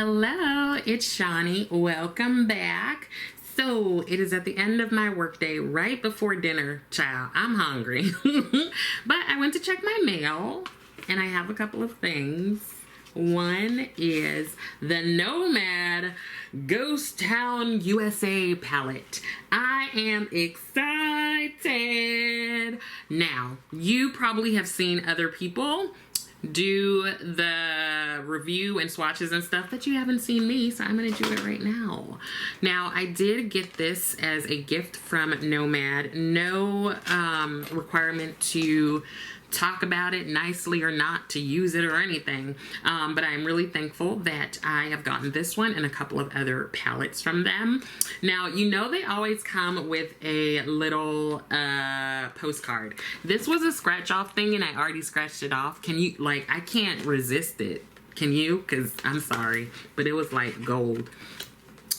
Hello, it's Shawnee. Welcome back. So it is at the end of my workday, right before dinner. Child, I'm hungry. But I went to check my mail and I have a couple of things. One is the Nomad Ghost Town USA palette. I am excited. Now, you probably have seen other people do the review and swatches and stuff, but you haven't seen me, so I'm gonna do it right now. Now, I did get this as a gift from Nomad. No requirement to talk about it nicely or not, to use it or anything, but I'm really thankful that I have gotten this one and a couple of other palettes from them. Now, you know they always come with a little postcard. This was a scratch off thing and I already scratched it off. Can you, like, I can't resist it. Can you? Because I'm sorry, but it was like gold.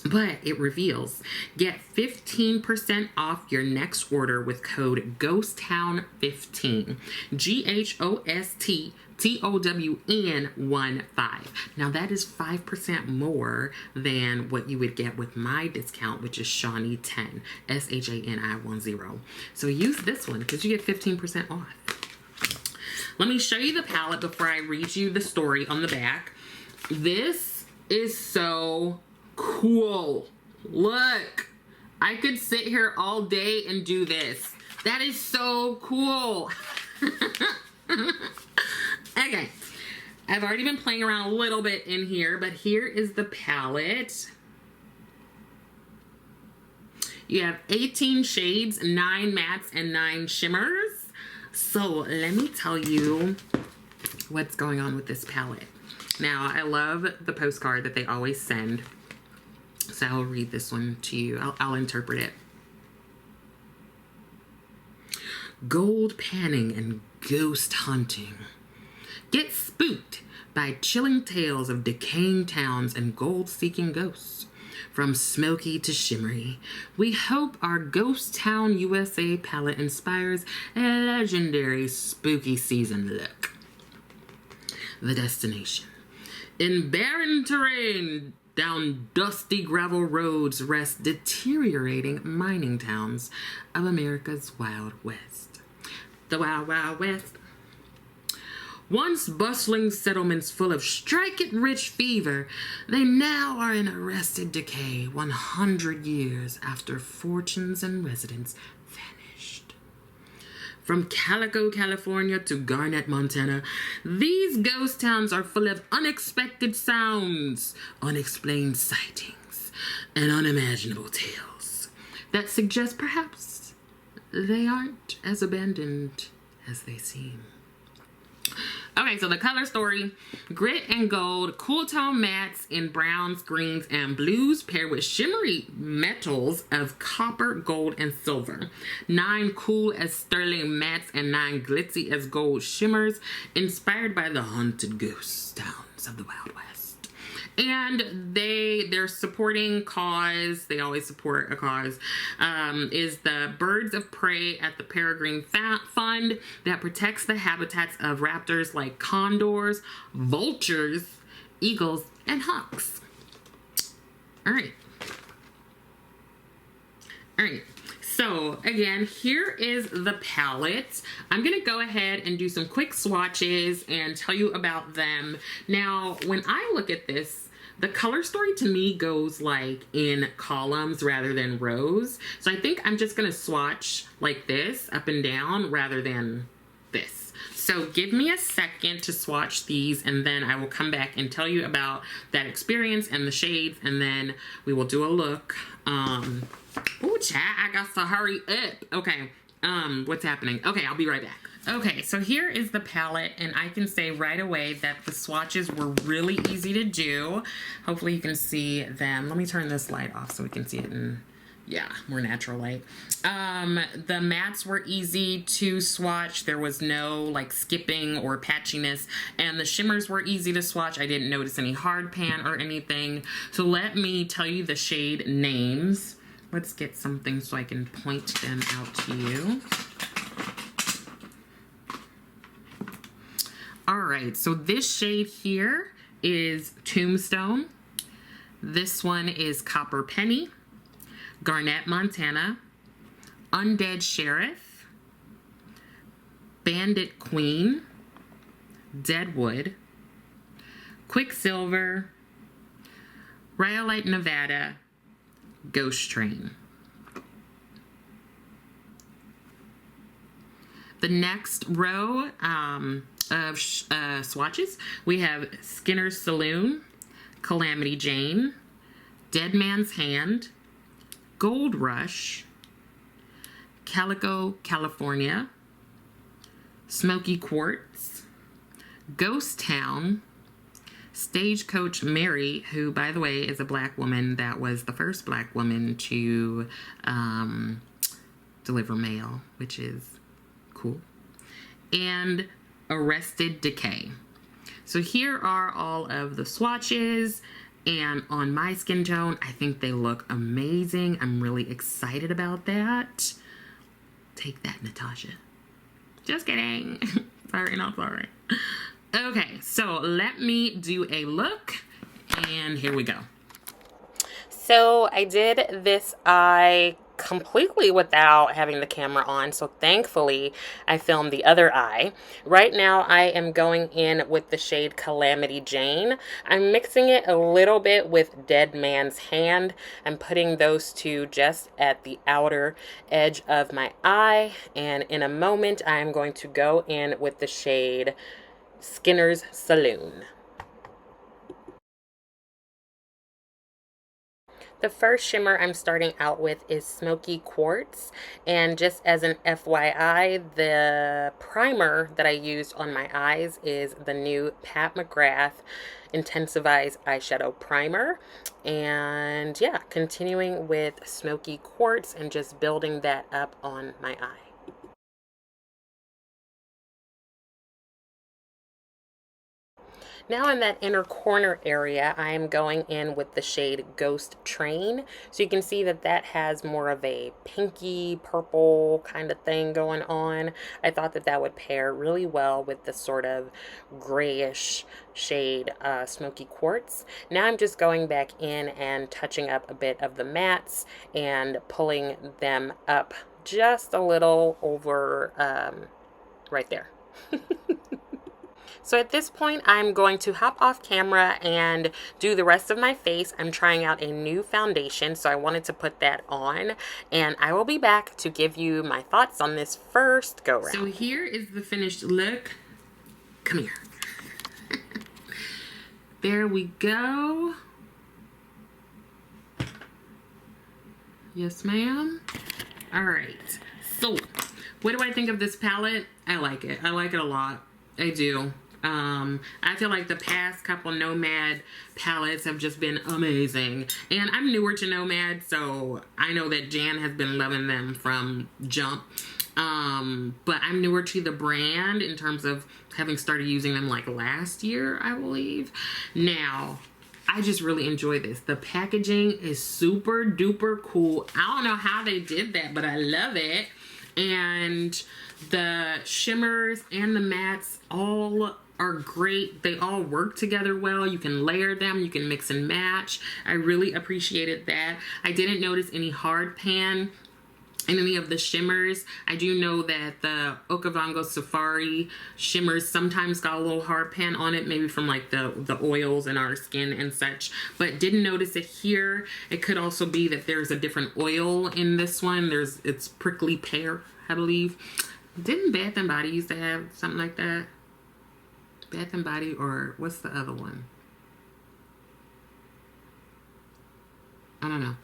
But it reveals, get 15% off your next order with code GHOSTTOWN15. GHOSTTOWN15. Now that is 5% more than what you would get with my discount, which is Shawnee10, SHANI10. So use this one because you get 15% off. Let me show you the palette before I read you the story on the back. This is so cool. Look, I could sit here all day and do this. That is so cool. Okay, I've already been playing around a little bit in here, but here is the palette. You have 18 shades, 9 mattes, and 9 shimmers. So let me tell you what's going on with this palette. Now, I love the postcard that they always send. So I'll read this one to you. I'll interpret it. Gold panning and ghost hunting. Get spooked by chilling tales of decaying towns and gold-seeking ghosts. From smoky to shimmery, we hope our Ghost Town USA palette inspires a legendary spooky season look. The destination. In barren terrain, down dusty gravel roads rest deteriorating mining towns of America's Wild West. The Wild Wild West. Once bustling settlements full of strike-it-rich fever, they now are in arrested decay 100 years after fortunes and residents vanished. From Calico, California to Garnett, Montana, these ghost towns are full of unexpected sounds, unexplained sightings, and unimaginable tales that suggest perhaps they aren't as abandoned as they seem. Okay, so the color story: grit and gold, cool tone mattes in browns, greens, and blues paired with shimmery metals of copper, gold, and silver. 9 cool as sterling mattes and 9 glitzy as gold shimmers, inspired by the haunted ghost towns of the Wild West. And they're supporting cause. They always support a cause. Is the Birds of Prey at the Peregrine Fund that protects the habitats of raptors like condors, vultures, eagles, and hawks. All right. So again, here is the palette. I'm gonna go ahead and do some quick swatches and tell you about them. Now, when I look at this, the color story to me goes like in columns rather than rows. So I think I'm just gonna swatch like this up and down rather than this. So give me a second to swatch these and then I will come back and tell you about that experience and the shades, and then we will do a look. Oh, chat, I got to hurry up. Okay, what's happening? Okay, I'll be right back. Okay, so here is the palette, and I can say right away that the swatches were really easy to do. Hopefully you can see them. Let me turn this light off so we can see it in, yeah, more natural light. The mattes were easy to swatch. There was no like skipping or patchiness, and the shimmers were easy to swatch. I didn't notice any hard pan or anything. So let me tell you the shade names. Let's get something so I can point them out to you. All right, so this shade here is Tombstone. This one is Copper Penny, Garnett Montana, Undead Sheriff, Bandit Queen, Deadwood, Quicksilver, Rhyolite Nevada, Ghost Train. The next row of swatches, we have Skinner's Saloon, Calamity Jane, Dead Man's Hand, Gold Rush, Calico, California, Smoky Quartz, Ghost Town, Stagecoach Mary, who, by the way, is a black woman that was the first black woman to deliver mail, which is cool, and Arrested Decay. So here are all of the swatches, and on my skin tone, I think they look amazing. I'm really excited about that. Take that, Natasha. Just kidding. Sorry, not sorry. Okay, so let me do a look, and here we go. So I did this eye completely without having the camera on, so thankfully I filmed the other eye. Right now I am going in with the shade Calamity Jane. I'm mixing it a little bit with Dead Man's Hand. I'm putting those two just at the outer edge of my eye, and in a moment I'm going to go in with the shade Skinner's Saloon. The first shimmer I'm starting out with is Smoky Quartz, and just as an FYI, the primer that I used on my eyes is the new Pat McGrath Intensifies Eyeshadow Primer. And yeah, continuing with Smoky Quartz and just building that up on my eye. Now in that inner corner area, I'm going in with the shade Ghost Train. So you can see that that has more of a pinky purple kind of thing going on. I thought that that would pair really well with the sort of grayish shade Smoky Quartz. Now I'm just going back in and touching up a bit of the mattes and pulling them up just a little over right there. So at this point, I'm going to hop off camera and do the rest of my face. I'm trying out a new foundation, so I wanted to put that on. And I will be back to give you my thoughts on this first go-round. So here is the finished look. Come here. There we go. Yes, ma'am. All right. So what do I think of this palette? I like it. I like it a lot. I do. I feel like the past couple Nomad palettes have just been amazing. And I'm newer to Nomad, so I know that Jan has been loving them from jump. But I'm newer to the brand in terms of having started using them like last year, I believe. Now, I just really enjoy this. The packaging is super duper cool. I don't know how they did that, but I love it. And the shimmers and the mattes all are great. They all work together well. You can layer them, you can mix and match. I really appreciated that. I didn't notice any hard pan in any of the shimmers. I do know that the Okavango Safari shimmers sometimes got a little hard pan on it, maybe from like the oils in our skin and such, but didn't notice it here. It could also be that there's a different oil in this one. It's prickly pear, I believe. Didn't Bath and Body used to have something like that? Bath and Body, or what's the other one? I don't know.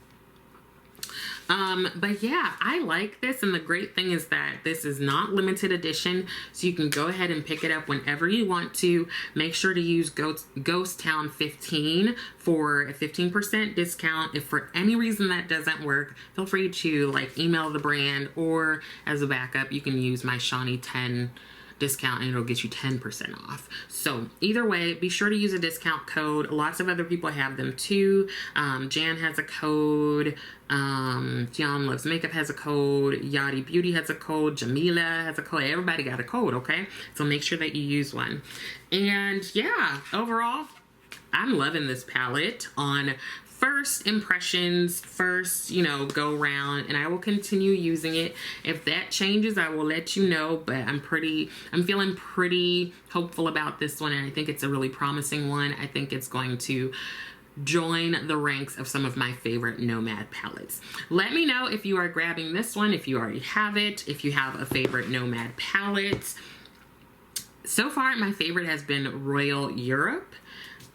But yeah, I like this, and the great thing is that this is not limited edition, so you can go ahead and pick it up whenever you want to. Make sure to use Ghost Town 15 for a 15% discount. If for any reason that doesn't work, feel free to like email the brand, or as a backup, you can use my Shawnee 10 discount and it'll get you 10% off. So either way, be sure to use a discount code. Lots of other people have them too. Jan has a code. Jan Loves Makeup has a code. Yachty Beauty has a code. Jamila has a code. Everybody got a code, okay? So make sure that you use one. And yeah, overall, I'm loving this palette on first impressions, first, you know, go round, and I will continue using it. If that changes, I will let you know, but I'm feeling pretty hopeful about this one, and I think it's a really promising one. I think it's going to join the ranks of some of my favorite Nomad palettes. Let me know if you are grabbing this one, if you already have it, if you have a favorite Nomad palette. So far, my favorite has been Royal Europe.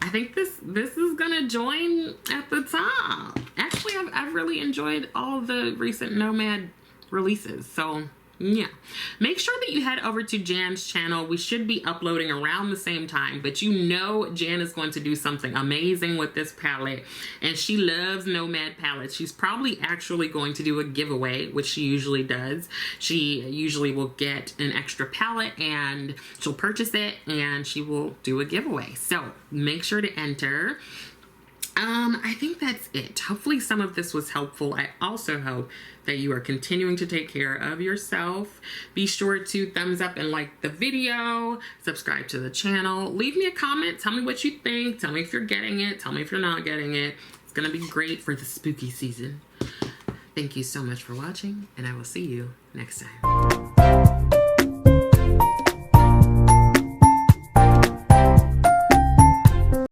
I think this is gonna join at the top. Actually, I've really enjoyed all the recent Nomad releases, so yeah. Make sure that you head over to Jan's channel. We should be uploading around the same time, but you know Jan is going to do something amazing with this palette, and she loves Nomad palettes. She's probably actually going to do a giveaway, which she usually does. She usually will get an extra palette and she'll purchase it and she will do a giveaway. So make sure to enter. I think that's it. Hopefully some of this was helpful. I also hope that you are continuing to take care of yourself. Be sure to thumbs up and like the video, subscribe to the channel, leave me a comment, tell me what you think, tell me if you're getting it, tell me if you're not getting it. It's gonna be great for the spooky season. Thank you so much for watching, and I will see you next time.